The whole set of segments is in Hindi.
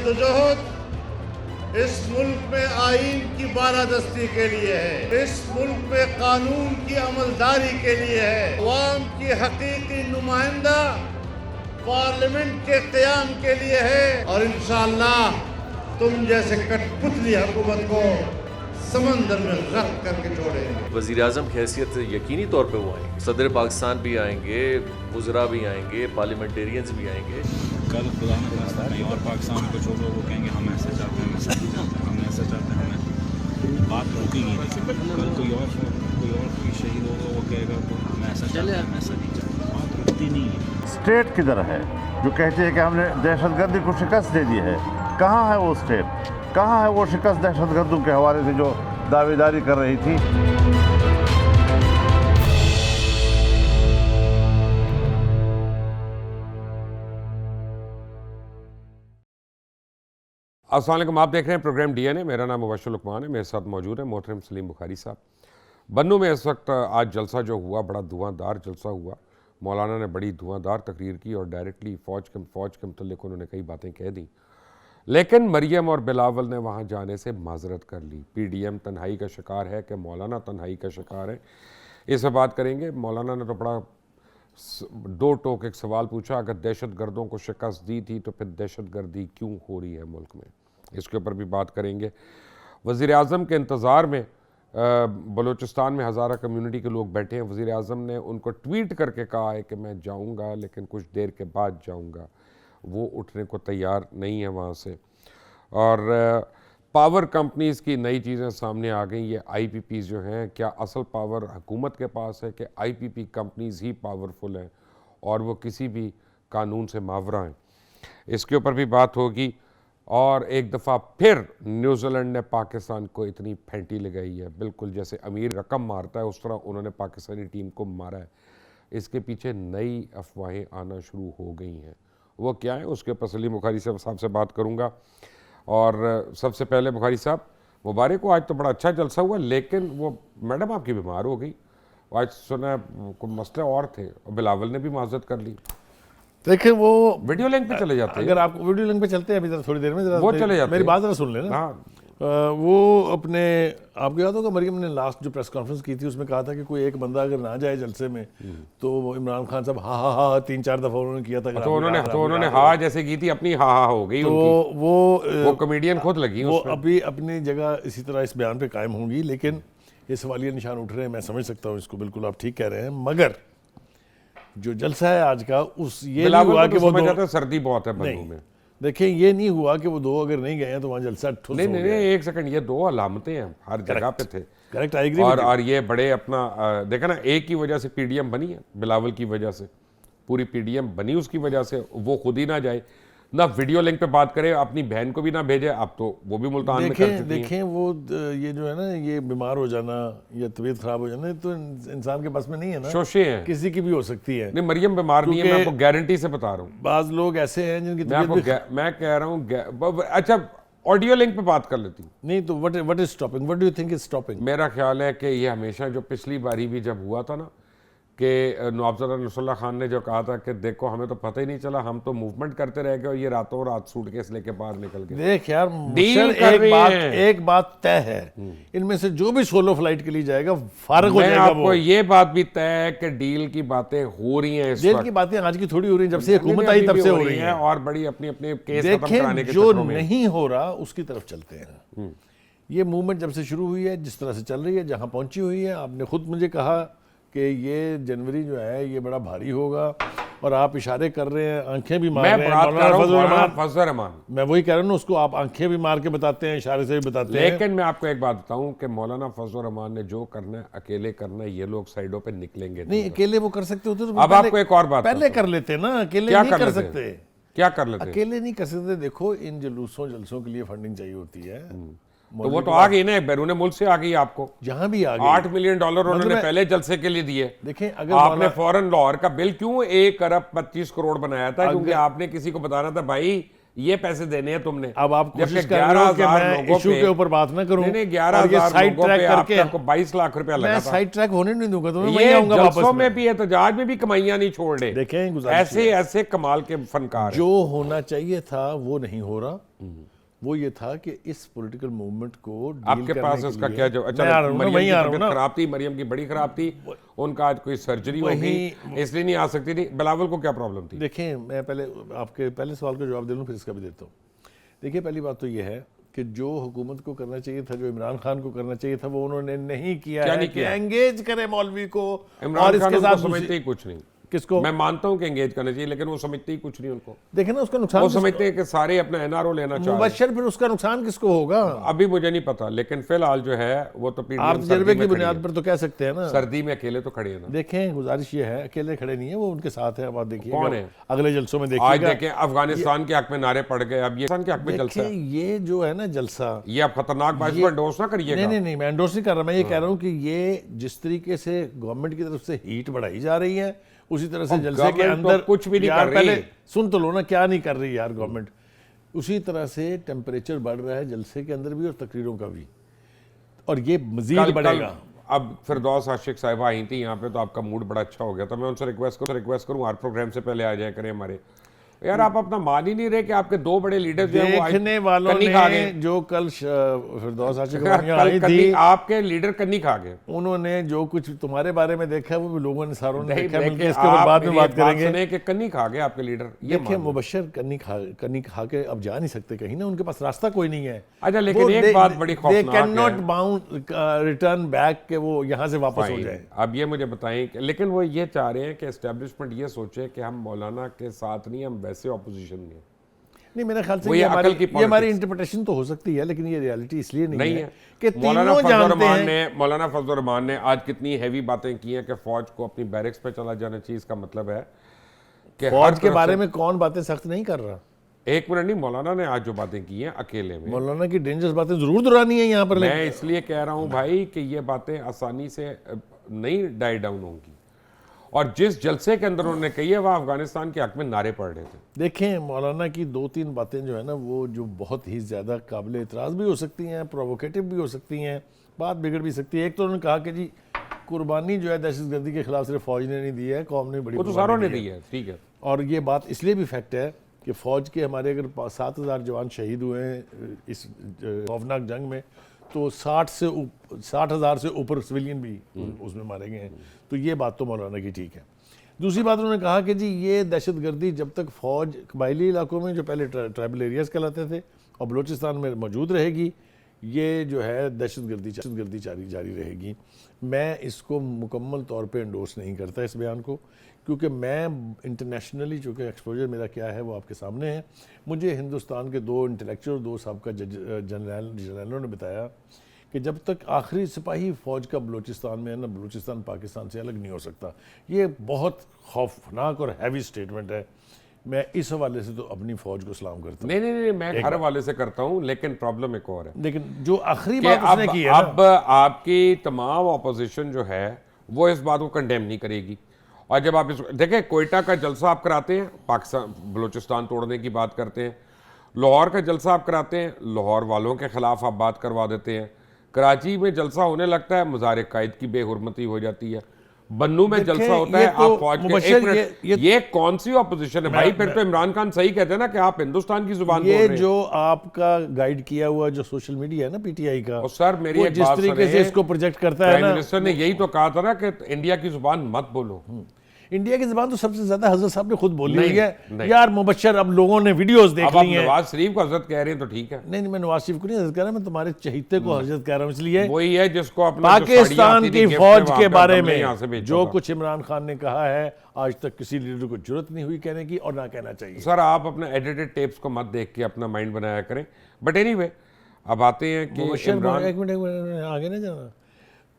जदोजहद इस मुल्क में आईन की बालादस्ती के लिए है, इस मुल्क में कानून की अमलदारी के लिए है, अवाम की हकीकी नुमाइंदा पार्लियामेंट के क़याम के लिए है और इंशाअल्लाह तुम जैसे कठपुतली हुकूमत को समंदर में गर्क करके छोड़ेंगे। वज़ीर आज़म की हैसियत यकीनी तौर पे वो आएंगे, सदर पाकिस्तान भी आएंगे, वज़रा भी आएंगे, पार्लियामेंटेरियंस भी आएंगे। कल खुदा न खास्ता कहीं और पाकिस्तान में कुछ होगा, वो कहेंगे हम ऐसा चाहते हैं, ऐसा नहीं चाहते, हम ऐसा चाहते हैं, हमें बात रुकेगी नहीं। कल कोई और शहीद होगा, वो कहेगा तो हम ऐसा चाहते हैं, हम ऐसा नहीं चाहते, बात रुकती नहीं है। स्टेट किधर है जो कहते हैं कि हमने दहशतगर्दी को शिकस्त दे दी है? कहाँ है वो स्टेट? कहाँ है वो शिकस्त दहशतगर्दों के हवाले से जो दावेदारी कर रही थी? अस्सलाम वालेकुम, आप देख रहे हैं प्रोग्राम डीएनए। मेरा नाम मुबश्शिर लुकमान है, मेरे साथ मौजूद है मोहतरम सलीम बुखारी साहब। बन्नू में इस वक्त आज जलसा जो हुआ, बड़ा धुआंधार जलसा हुआ। मौलाना ने बड़ी धुआंधार तकरीर की और डायरेक्टली फ़ौज के मुतल्लिक़ उन्होंने कई बातें कह दी, लेकिन मरियम और बिलावल ने वहाँ जाने से माजरत कर ली। पीडीएम तन्हाई का शिकार है कि मौलाना तन्हाई का शिकार है, इस पर बात करेंगे। मौलाना ने तो बड़ा दो टोक एक सवाल पूछा, अगर दहशत गर्दों को शिकस्त दी थी तो फिर दहशत गर्दी क्यों हो रही है मुल्क में, इसके ऊपर भी बात करेंगे। वज़ीर आज़म के इंतज़ार में बलूचिस्तान में हज़ारा कम्युनिटी के लोग बैठे हैं। वज़ीर आज़म ने उनको ट्वीट करके कहा है कि मैं जाऊंगा लेकिन कुछ देर के बाद जाऊंगा, वो उठने को तैयार नहीं है वहाँ से। और पावर कंपनीज़ की नई चीज़ें सामने आ गई। ये आईपीपीज़ जो हैं, क्या असल पावर हुकूमत के पास है कि आईपीपी कंपनीज़ ही पावरफुल हैं और वो किसी भी कानून से मावरा हैं, इसके ऊपर भी बात होगी। और एक दफ़ा फिर न्यूजीलैंड ने पाकिस्तान को इतनी फेंटी लगाई है, बिल्कुल जैसे अमीर रकम मारता है उस तरह उन्होंने पाकिस्तानी टीम को मारा है। इसके पीछे नई अफवाहें आना शुरू हो गई हैं, वो क्या है उसके ऊपर सलीम बुखारी साहब से बात करूँगा। और सबसे पहले बुखारी साहब, मुबारक हो, आज तो बड़ा अच्छा जलसा हुआ, लेकिन वो मैडम आपकी बीमार हो गई, आज सुना कोई मसले और थे और बिलावल ने भी माजरत कर ली। देखिए वो वीडियो लिंक पे चले जाते हैं, अगर आप वीडियो लिंक पे चलते हैं अभी थोड़ी देर में, वो चले जाते मेरी हैं। बात जरा सुन लेना। हाँ। वो अपने आपको याद होगा मरियम ने लास्ट जो प्रेस कॉन्फ्रेंस की थी उसमें कहा था कि कोई एक बंदा अगर ना जाए जलसे में तो इमरान खान साहब हा 3-4 दफा उन्होंने किया था। तो उन्होंने हाँ जैसे की थी, अपनी हाँ हो गई तो उनकी। वो कॉमेडियन खुद लगी वो अभी अपनी जगह इसी तरह इस बयान पे कायम होंगी, लेकिन ये सवालिया निशान उठ रहे हैं, मैं समझ सकता हूँ इसको, बिल्कुल आप ठीक कह रहे हैं। मगर जो जलसा है आज का, उस ये नहीं हुआ कि वो दो, सर्दी बहुत है बन्नू में। देखिए ये नहीं हुआ कि वो दो अगर नहीं गए हैं तो वहाँ जलसा ठुस हो गया। नहीं, एक सेकंड, ये दो अलामतें हैं, हर जगह पे थे। Correct, I agree. और ये बड़े अपना देखा ना, एक की वजह से पीडीएम बनी है, बिलावल की वजह से पूरी पीडीएम बनी, उसकी वजह से वो खुद ही ना जाए, ना वीडियो लिंक पे बात करे, अपनी बहन को भी ना भेजे। अब तो वो भी मुल्तान में कर चुकी हैं। देखें वो ये जो है ना, ये बीमार हो जाना या तबीयत खराब हो जाना तो इंसान के पास में नहीं है ना, शोशे हैं, किसी की भी हो सकती है। नहीं, मरियम बीमार नहीं है, मैं आपको गारंटी से बता रहा हूँ। बाज लोग ऐसे हैं जिनकी मैं कह रहा हूँ, अच्छा ऑडियो लिंक पे बात कर लेती नहीं तो what is stopping, what do you think is stopping? मेरा ख्याल है कि ये हमेशा, जो पिछली बारी भी जब हुआ था ना कि नवाबजादा नसरुल्लाह खान ने जो कहा था कि देखो हमें तो पता ही नहीं चला, हम तो मूवमेंट करते रह गए और ये रातों रात सूटकेस लेके बाहर निकल गए। देख यार, एक बात तय है, इनमें से जो भी सोलो फ्लाइट के लिए जाएगा फारग हो जाएगा। आपको ये बात भी तय है कि डील की बातें हो रही हैं, डील की बातें आज की थोड़ी हो रही हैं, जब से हुकूमत आई तब से हो रही हैं और बड़ी अपनी अपने केस खत्म कराने के जो नहीं हो रहा उसकी तरफ चलते हैं। ये मूवमेंट जब से शुरू हुई है, जिस तरह से चल रही है, जहां पहुंची हुई है, आपने खुद मुझे कहा कि ये जनवरी जो है ये बड़ा भारी होगा और आप इशारे कर रहे हैं, आंखें भी मार रहे हैं। फजल रहमान, मैं वही कह रहा हूँ, उसको आप आंखें भी मार के बताते हैं, इशारे से भी बताते हैं। लेकिन मैं आपको एक बात बताऊं कि मौलाना फजल रहमान ने जो करना है अकेले करना है, ये लोग साइडों पे निकलेंगे नहीं। अकेले वो कर सकते होते तो अब आपको एक और बात पहले कर लेते ना, अकेले नहीं कर सकते। क्या कर लेते? अकेले नहीं कर सकते। देखो इन जलसों के लिए फंडिंग चाहिए होती है, तो वो तो आ गई ना, बैरून मुल्क से आ गई आपको, जहां भी आ गई। $8 मिलियन उन्होंने पहले जलसे के लिए दिए। देखें, अगर आपने फौरन लाहौर का बिल क्यों 1 अरब 25 करोड़ बनाया था? क्योंकि आपने किसी को बताना था भाई ये पैसे देने हैं तुमने। अब आप जबकि कोशिश कर रहे हो कि 11,000 मैं लोगों इशू पे- के ऊपर बात ना करूं। नहीं, नहीं, और 11,000 ये साइड लोगों ट्रैक पे करके आपको 22 लाख रुपया लगा मैं था। साइड ट्रैक होने नहीं दूंगा, तो मैं वहीं ये आऊंगा वापस जलसों में में। भी एहतजाज में भी कमाइयां नहीं छोड़ रहे। देखें, गुजारिश ऐसे ऐसे कमाल के फनकार हैं। जो होना चाहिए था वो नहीं हो रहा। वो ये था कि इस पॉलिटिकल मूवमेंट को डील आपके करने पास के इसका लिए- क्या जवाब? मैं आ रहा हूं ना, मरियम वहीं की आ रहा हूं तबीयत ना। खराब थी, मरियम की बड़ी खराब थी, उनका आज कोई सर्जरी हो गई, इसलिए नहीं आ सकती थी। बिलावल को क्या प्रॉब्लम थी? देखें, मैं पहले आपके पहले सवाल का जवाब दे लूं, फिर इसका भी देता हूँ। देखिए, पहली बात तो ये है कि जो हुकूमत को करना चाहिए था, जो इमरान खान को करना चाहिए था, वो उन्होंने नहीं किया क्या है नहीं कि किया? एंगेज करे मौलवी को। इमरान और खान इसके उनको साथ समझते ही कुछ नहीं। किसको? मैं मानता हूं कि एंगेज करना चाहिए, लेकिन वो समझते ही कुछ नहीं उनको। देखे ना, उसका नुकसान वो समझते हैं कि सारे अपना एनआरओ लेना चाह रहे हैं। मुबशर, फिर उसका नुकसान किसको होगा? अभी मुझे नहीं पता, लेकिन फिलहाल जो है वो तो आप तजर्बे की बुनियाद पर तो कह सकते हैं ना। सर्दी में अकेले तो खड़े हैं ना। देखें, गुजारिश ये है, अकेले खड़े नहीं है, वो उनके साथ है। अब आप देखिए कौन है? अगले जलसों में आज देखिएगा। देखें अफगानिस्तान के हक में नारे पड़ गए, अब ये पाकिस्तान के हक में जलसा देखिए, है। ये जो है ना जलसा, ये आप खतरनाक बात ये- पर एंडोर्स ना करिएगा। नहीं, मैं एंडोर्स नहीं कर रहा। मैं ये कह रहा हूँ कि ये जिस तरीके से गवर्नमेंट की तरफ से हीट बढ़ाई जा रही है, उसी तरह से और जलसे के गवर्नमेंट तो अंदर कुछ भी नहीं यार कर रही। पहले सुन तो लो ना, क्या नहीं कर रही यार गवर्नमेंट। उसी तरह से टेम्परेचर बढ़ रहा है जलसे के अंदर भी और तकरीरों का भी, और ये मजीद बढ़ेगा। अब फिरदौस आशिक साहिबा आई थी यहाँ पे, तो आपका मूड बड़ा अच्छा हो गया था। मैं उनसे रिक्वेस्ट करूँ हर प्रोग्राम से पहले आ जाए करें हमारे। यार आप अपना मान ही नहीं रहे कि आपके दो बड़े लीडर्स जो हैं वो आज देखने वालों कन्नी खा ने गए। जो कल फिरदौस आशिक कल आई कन्नी, थी, आपके लीडर कन्नी खा गए। उन्होंने जो कुछ तुम्हारे बारे में देखा वो भी लोगों ने, सारों ने नहीं, देखा। देखिए, मिलकर इसके ऊपर आप बाद में मेरी बात एक करेंगे। सुने कि कन्नी खा गए आपके लीडर। ये देखिए, मान लो। मुबशर कन्नी खा के अब जा नहीं सकते कहीं ना, उनके पास रास्ता कोई नहीं है। अच्छा, लेकिन एक बात बड़ी खौफनाक दे कैन नॉट है। बाउंड रिटर्न बैक के वो यहाँ से वापस हो Fine. जाए। अब ये मुझे बताएं लेकिन वो ये चाह रहे हैं कि एस्टेब्लिशमेंट ये सोचे कि हम मौलाना के साथ नहीं, हम वैसे ऑपोजिशन में हैं। नहीं, मेरे ख्याल से वो ये ये अकल की हमारी politics। इंटरप्रिटेशन तो हो सकती है, लेकिन ये रियलिटी इसलिए नहीं नहीं है है कि मौलाना तीनों फजल जानते रहमान हैं। ने मौलाना फजल रहमान ने आज कितनी हैवी बातें की हैं कि फौज को अपनी बैरक्स पे चला जाना चाहिए। इसका मतलब है कि हर फौज के तरफ बारे से- में कौन बातें सख्त नहीं कर रहा। एक मिनट नहीं, मौलाना ने आज जो बातें की हैं अकेले में, मौलाना की डेंजरस बातें जरूर दोहरानी है यहाँ पर, मैं लेकिन इसलिए कह रहा हूं भाई कि ये बातें आसानी से नहीं डाई डाउन होंगी। और जिस जलसे के अंदर उन्होंने कही है वह अफगानिस्तान के हक में नारे पड़ रहे थे। देखें, मौलाना की 2-3 बातें जो है ना, वो जो बहुत ही ज़्यादा काबिल एतराज़ भी हो सकती हैं, प्रोवोकेटिव भी हो सकती हैं, बात बिगड़ भी सकती है। एक तो उन्होंने कहा कि जी कुर्बानी जो है दहशतगर्दी के खिलाफ सिर्फ फौज ने नहीं दी है, कौम ने बड़ी वो तो कुर्बानी सारों ने दी है, ठीक है। और ये बात इसलिए भी फैक्ट है कि फ़ौज के हमारे अगर 7,000 जवान शहीद हुए हैं इस खौफनाक जंग में, तो 60,000 से ऊपर सिविलियन भी उसमें मारे गए हैं। तो ये बात तो मौलाना की ठीक है। दूसरी बात उन्होंने कहा कि जी ये दहशतगर्दी जब तक फ़ौज कबायली इलाकों में जो पहले ट्राइबल एरियाज़ कहलाते थे और बलूचिस्तान में मौजूद रहेगी, ये जो है दहशतगर्दी जारी रहेगी। मैं इसको मुकम्मल तौर पे एंडोर्स नहीं करता इस बयान को, क्योंकि मैं इंटरनेशनली चूँकि एक्सपोजर मेरा क्या है वो आपके सामने है। मुझे हिंदुस्तान के 2 इंटेलेक्चुअल, 2 साबका जनरलों ने बताया कि जब तक आखिरी सिपाही फ़ौज का बलूचिस्तान में है ना, बलूचिस्तान पाकिस्तान से अलग नहीं हो सकता। ये बहुत खौफनाक और हैवी स्टेटमेंट है। मैं इस हवाले से तो अपनी फ़ौज को सलाम करता हूँ। नहीं, मैं हर हवाले से करता हूँ, लेकिन प्रॉब्लम एक और है लेकिन जो आखिरी कि बात उसने की है ना, अब आपकी तमाम ऑपोजिशन जो है वो इस बात को कंडेम नहीं करेगी। और जब आप देखें, कोयटा का जलसा आप कराते हैं, पाकिस्तान बलूचिस्तान तोड़ने की बात करते हैं। लाहौर का जलसा आप कराते हैं, लाहौर वालों के खिलाफ आप बात करवा देते हैं। कराची में जलसा होने लगता है, मज़ार कायद की बेहुरमती हो जाती है। बन्नू में देखें, जलसा होता ये है, तो आप फौज के मुबश्शिर, एक मिनट, ये कौन सी ऑपोजिशन है भाई? फिर तो इमरान खान सही कहते हैं ना कि आप हिंदुस्तान की जुबान बोल ये रहे हैं। जो आपका गाइड किया हुआ जो सोशल मीडिया है ना पीटीआई का, और सर मेरी वो एक जिस बात तरीके से सुनिए, इसको प्रोजेक्ट करता है प्राइम ना, मिनिस्टर ने यही तो कहा था ना कि इंडिया की जुबान मत बोलो। इंडिया की ज़बान तो सबसे ज्यादा हजरत साहब ने खुद बोली नहीं, हुई है। नहीं। यार मुबश्शिर, अब लोगों ने वीडियोस देख अब आप ली हैं। नवाज शरीफ को हजरत कह रहे हैं तो ठीक है। नहीं, मैं नवाज शरीफ को नहीं हजरत कह रहा, मैं तुम्हारे चहीते को हजरत कह रहा हूँ। इसलिए वही है जिसको अपना जो साड़ियाँ पाकिस्तान आती थी की गिफ्ट फौज वहाँ के पे बारे हमने यहाँ से में भेजा जो था। कुछ इमरान खान ने कहा है, आज तक किसी लीडर को जरूरत नहीं हुई कहने की, और ना कहना चाहिए। सर आप अपने एडिटेड टेप्स को मत देख के अपना माइंड बनाया करें। बट एनीवे, अब आते हैं कि मुबश्शिर, इमरान एक मिनट आगे ना जाना।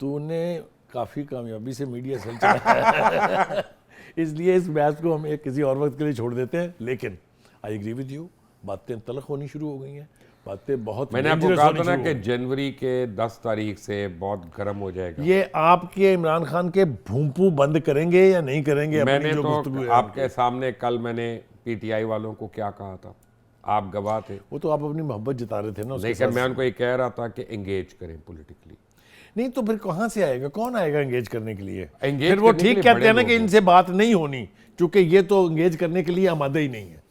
तूने काफी कामयाबी से मीडिया सेल चलाया है। इसलिए इस मैच को हम एक किसी और वक्त के लिए छोड़ देते हैं। लेकिन आई एग्री विद यू, बातें तलख होनी शुरू हो गई हैं, बातें बहुत मैंने आपको dangerous कहा होनी था ना शुरू हो कि गई। जनवरी के 10 तारीख से बहुत गर्म हो जाएगा। ये आपके इमरान खान के भूंपू बंद करेंगे या नहीं करेंगे? अपनी मैंने जो तो गुफ्तगू है आपके सामने कल मैंने पीटीआई वालों को क्या कहा था, आप गवाह थे। वो तो आप अपनी मोहब्बत जता रहे थे ना उसके लेकिन साथ। मैं उनको ये कह रहा था कि एंगेज करें पॉलिटिकली। नहीं तो फिर कहाँ से आएगा, कौन आएगा एंगेज करने के लिए? Engage फिर वो करने के ठीक लिए कहते बड़े हैं ना कि लोग हैं। इनसे बात नहीं होनी, क्योंकि ये तो एंगेज करने के लिए आमादे ही नहीं है।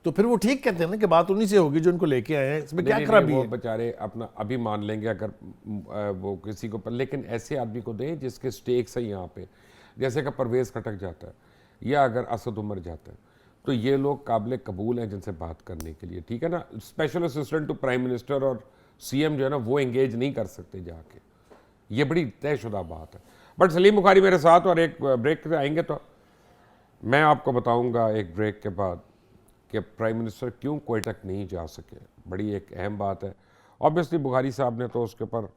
तो फिर वो ठीक कहते हैं ना कि बात उन्हीं से होगी जो उनको लेके आए हैं, इसमें क्या नहीं, खराबी वो है? बेचारे अपना अभी मान लेंगे अगर वो किसी को, लेकिन ऐसे आदमी को दें जिसके स्टेक्स है यहाँ पे, जैसे कि परवेज़ खटक जाता है या अगर असद उमर जाता है, तो ये लोग काबिल कबूल हैं जिनसे बात करने के लिए, ठीक है ना। Special assistant to prime minister और सीएम जो है ना वो एंगेज नहीं कर सकते जाके, ये बड़ी तयशुदा बात है। बट सलीम बुखारी मेरे साथ, और एक ब्रेक पे आएंगे तो मैं आपको बताऊंगा एक ब्रेक के बाद कि प्राइम मिनिस्टर क्यों कोयटा तक नहीं जा सके। बड़ी एक अहम बात है। ऑब्वियसली बुखारी साहब ने तो उसके ऊपर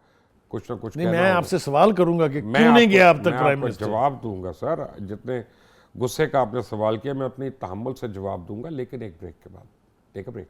कुछ ना कुछ नहीं, कहना मैं होगा। आपसे सवाल करूंगा कि मैं क्यों नहीं आपको- गया अब तक मैं प्राइम आपको मिनिस्टर? जवाब दूंगा सर, जितने गुस्से का आपने सवाल किया मैं अपनी तहम्मुल से जवाब दूंगा, लेकिन एक ब्रेक के बाद। Take a break.